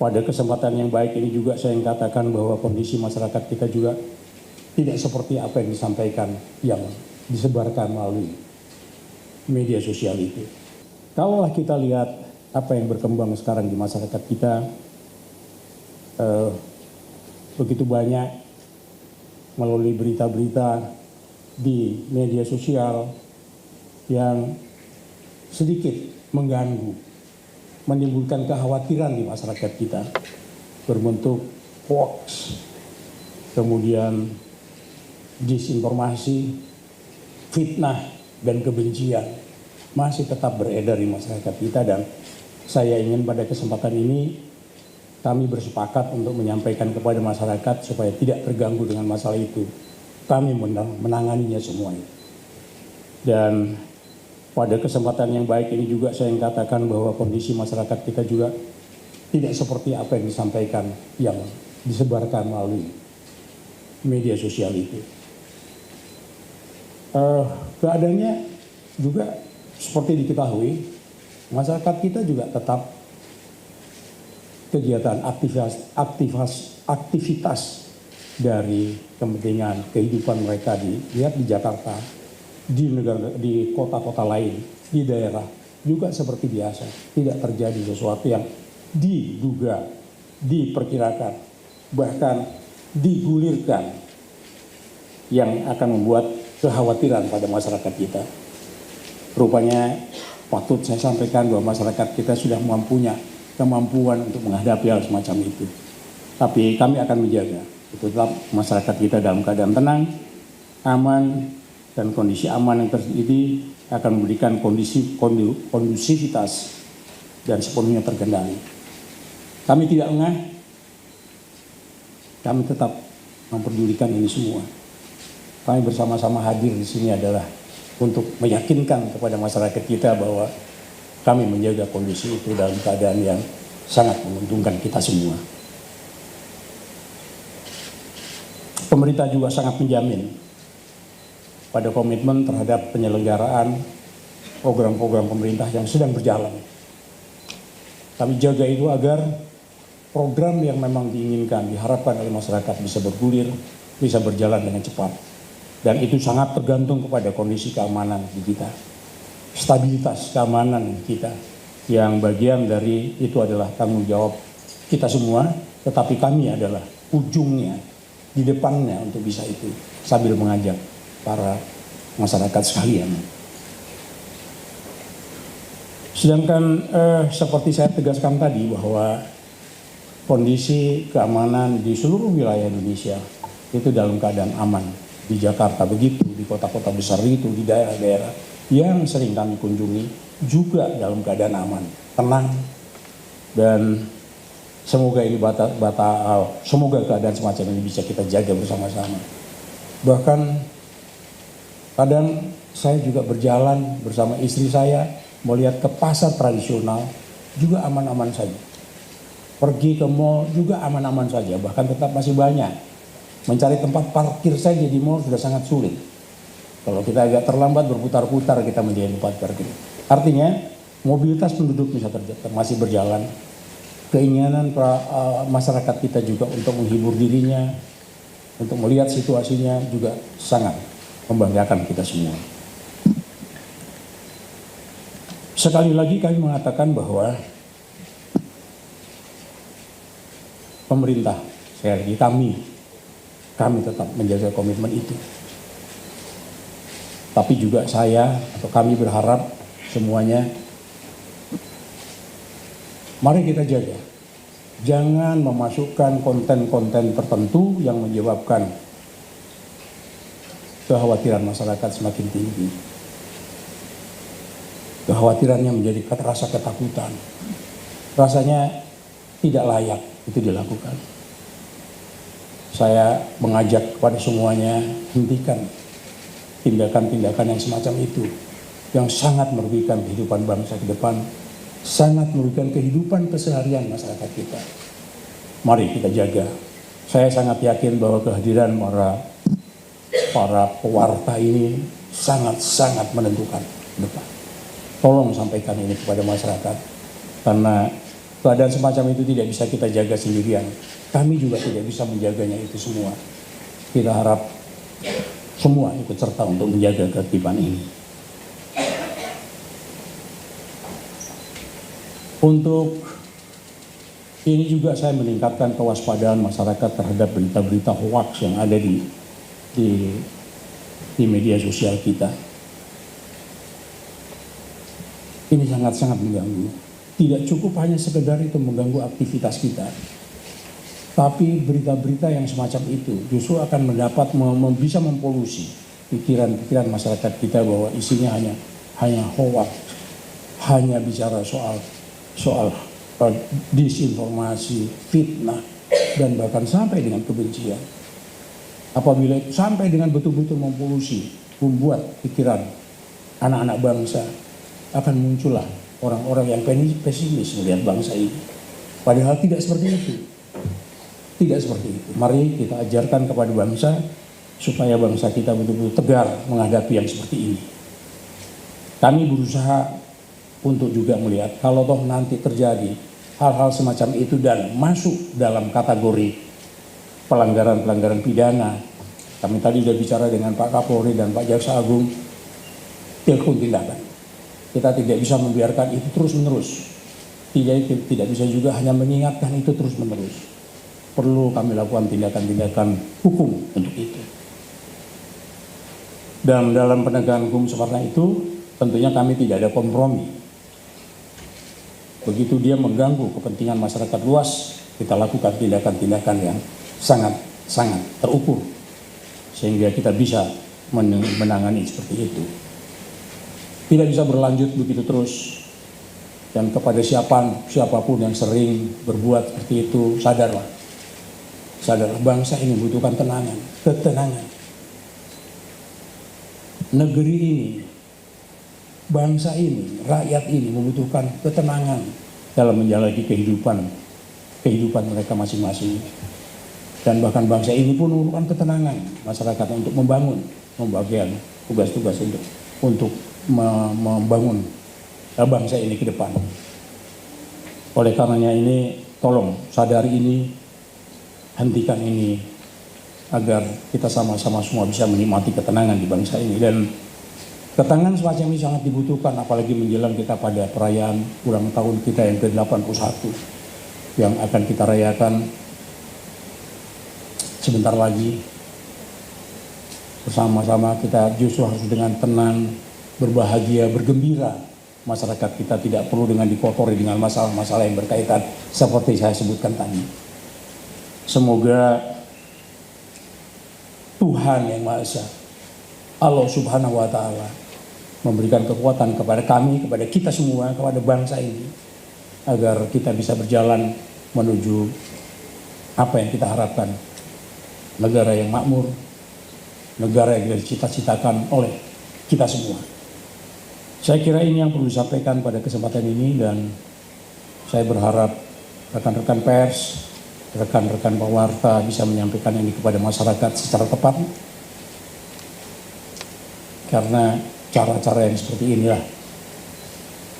pada kesempatan yang baik ini juga saya ingin katakan bahwa kondisi masyarakat kita juga tidak seperti apa yang disampaikan, yang disebarkan melalui media sosial itu. Kalaulah kita lihat apa yang berkembang sekarang di masyarakat kita, begitu banyak melalui berita-berita di media sosial yang sedikit mengganggu, menimbulkan kekhawatiran di masyarakat kita, berbentuk hoax, kemudian disinformasi, fitnah, dan kebencian masih tetap beredar di masyarakat kita. Dan saya ingin pada kesempatan ini kami bersepakat untuk menyampaikan kepada masyarakat supaya tidak terganggu dengan masalah itu. Kami menanganinya semuanya. Dan pada kesempatan yang baik ini juga saya ingin katakan bahwa kondisi masyarakat kita juga tidak seperti apa yang disampaikan, yang disebarkan melalui media sosial itu. Keadaannya juga seperti diketahui, masyarakat kita juga tetap kegiatan aktivitas dari kepentingan kehidupan mereka dilihat di Jakarta, di kota-kota lain, di daerah juga seperti biasa. Tidak terjadi sesuatu yang diduga, diperkirakan, bahkan digulirkan yang akan membuat kekhawatiran pada masyarakat kita. Rupanya patut saya sampaikan bahwa masyarakat kita sudah mempunyai kemampuan untuk menghadapi hal semacam itu. Tapi kami akan menjaga tetap masyarakat kita dalam keadaan tenang, aman, dan kondisi aman yang terjadi akan memberikan kondusivitas dan sepenuhnya terkendali. Kami tidak lengah, kami tetap memperdulikan ini semua. Kami bersama-sama hadir di sini adalah untuk meyakinkan kepada masyarakat kita bahwa kami menjaga kondisi itu dalam keadaan yang sangat menguntungkan kita semua. Pemerintah juga sangat menjamin pada komitmen terhadap penyelenggaraan program-program pemerintah yang sedang berjalan. Kami jaga itu agar program yang memang diinginkan, diharapkan oleh masyarakat bisa bergulir, bisa berjalan dengan cepat. Dan itu sangat tergantung kepada kondisi keamanan di kita. Stabilitas keamanan kita, yang bagian dari itu adalah tanggung jawab kita semua, tetapi kami adalah ujungnya, di depannya untuk bisa itu, sambil mengajak para masyarakat sekalian. Sedangkan seperti saya tegaskan tadi bahwa kondisi keamanan di seluruh wilayah Indonesia itu dalam keadaan aman. Di Jakarta begitu, di kota-kota besar itu, di daerah-daerah yang sering kami kunjungi juga dalam keadaan aman, tenang, dan semoga ini semoga keadaan semacam ini bisa kita jaga bersama-sama. Bahkan kadang saya juga berjalan bersama istri saya melihat ke pasar tradisional juga aman-aman saja. Pergi ke mall juga aman-aman saja, bahkan tetap masih banyak. Mencari tempat parkir saja di mall sudah sangat sulit. Kalau kita agak terlambat berputar-putar kita mencari tempat parkir. Artinya mobilitas penduduk masih berjalan. Keinginan masyarakat kita juga untuk menghibur dirinya, untuk melihat situasinya juga sangat membanggakan kita semua. Sekali lagi kami mengatakan bahwa pemerintah, sekali lagi kami tetap menjaga komitmen itu. Tapi juga kami berharap semuanya, mari kita jaga. Jangan memasukkan konten-konten tertentu yang menyebabkan kekhawatiran masyarakat semakin tinggi. Kekhawatirannya menjadi rasa ketakutan. Rasanya tidak layak itu dilakukan. Saya mengajak kepada semuanya, hentikan tindakan-tindakan yang semacam itu, yang sangat merugikan kehidupan bangsa ke depan, sangat merugikan kehidupan keseharian masyarakat kita. Mari kita jaga. Saya sangat yakin bahwa kehadiran para pewarta ini sangat-sangat menentukan ke depan. Tolong sampaikan ini kepada masyarakat, karena Keadaan semacam itu tidak bisa kita jaga sendirian. Kami juga tidak bisa menjaganya itu semua. Kita harap semua ikut serta untuk menjaga ketertiban ini. Untuk ini juga saya meningkatkan kewaspadaan masyarakat terhadap berita-berita hoax yang ada di media sosial kita. Ini sangat-sangat mengganggu. Tidak cukup hanya sekedar itu mengganggu aktivitas kita, tapi berita-berita yang semacam itu justru akan bisa mempolusi pikiran masyarakat kita bahwa isinya hanya hoax, hanya bicara soal disinformasi, fitnah, dan bahkan sampai dengan kebencian. Apabila itu sampai dengan betul-betul mempolusi, membuat pikiran anak-anak bangsa, akan muncullah orang-orang yang pesimis melihat bangsa ini. Padahal tidak seperti itu. Tidak seperti itu. Mari kita ajarkan kepada bangsa supaya bangsa kita betul-betul tegar menghadapi yang seperti ini. Kami berusaha untuk juga melihat kalau toh nanti terjadi hal-hal semacam itu dan masuk dalam kategori pelanggaran-pelanggaran pidana. Kami tadi sudah bicara dengan Pak Kapolri dan Pak Jaksa Agung, dilakukan tindakan. Kita tidak bisa membiarkan itu terus-menerus. Tidak bisa juga hanya mengingatkan itu terus-menerus. Perlu kami lakukan tindakan-tindakan hukum untuk itu. Dan dalam penegakan hukum seperti itu, tentunya kami tidak ada kompromi. Begitu dia mengganggu kepentingan masyarakat luas, kita lakukan tindakan-tindakan yang sangat terukur. Sehingga kita bisa menangani seperti itu. Tidak bisa berlanjut begitu terus. Dan kepada siapapun yang sering berbuat seperti itu, sadarlah bangsa ini membutuhkan ketenangan. Negeri ini, bangsa ini, rakyat ini membutuhkan ketenangan dalam menjalani kehidupan mereka masing-masing. Dan bahkan bangsa ini pun memerlukan ketenangan masyarakat untuk membagikan tugas-tugas untuk membangun bangsa ini ke depan. Oleh karenanya ini, tolong sadari ini, hentikan ini, agar kita sama-sama semua bisa menikmati ketenangan di bangsa ini. Dan ketenangan semacam ini sangat dibutuhkan, apalagi menjelang kita pada perayaan ulang tahun kita yang ke-81 yang akan kita rayakan sebentar lagi. Bersama-sama kita justru harus dengan tenang, berbahagia, bergembira. Masyarakat kita tidak perlu dengan dikotori dengan masalah-masalah yang berkaitan seperti saya sebutkan tadi. Semoga Tuhan yang Maha Esa, Allah Subhanahu wa Ta'ala, memberikan kekuatan kepada kami, kepada kita semua, kepada bangsa ini, agar kita bisa berjalan menuju apa yang kita harapkan. Negara yang makmur, negara yang dicita-citakan oleh kita semua. Saya kira ini yang perlu disampaikan pada kesempatan ini, dan saya berharap rekan-rekan pers, rekan-rekan pewarta bisa menyampaikan ini kepada masyarakat secara tepat. Karena cara-cara yang seperti inilah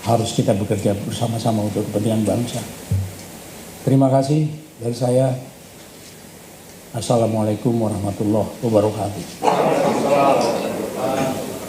harus kita bekerja bersama-sama untuk kepentingan bangsa. Terima kasih dari saya. Assalamualaikum warahmatullahi wabarakatuh.